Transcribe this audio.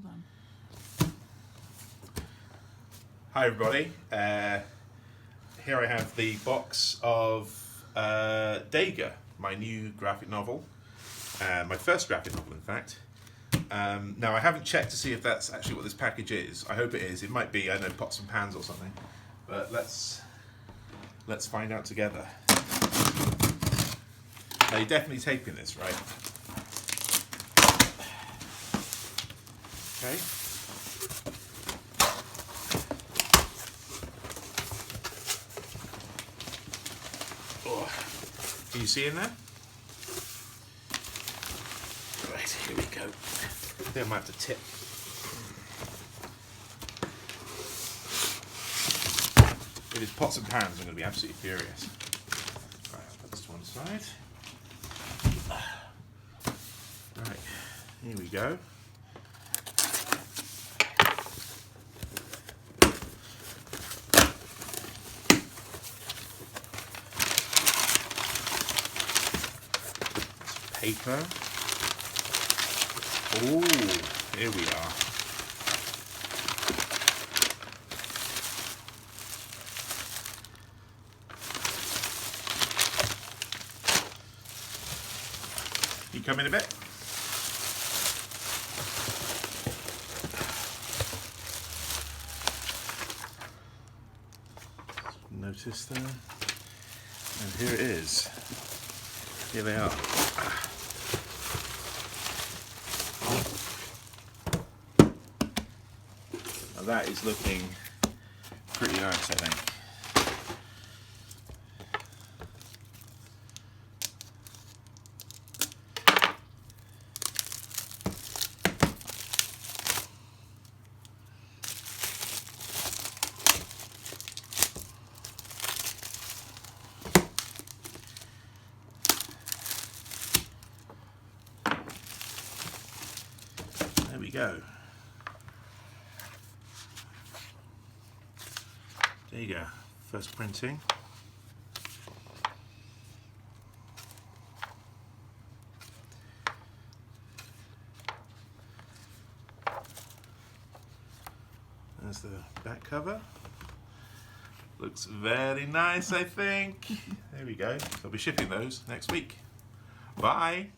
on. Hi everybody. Here I have the box of Dega, my new graphic novel. My first graphic novel, in fact. Now I haven't checked to see if that's actually what this package is. I hope it is. It might be, I don't know, pots and pans or something. But let's find out together. Now you're definitely taping this, right? Okay. Oh, can you see in there? Right, here we go. I think I might have to tip. If it's pots and pans, I'm going to be absolutely furious. Right, I'll put this to one side. Right, here we go. Paper. Oh, here we are. You come in a bit. Notice there. And here it is. Here they are. Now that is looking pretty nice, I think. There we go. Dega, first printing. There's the back cover. Looks very nice, I think. There we go. I'll be shipping those next week. Bye.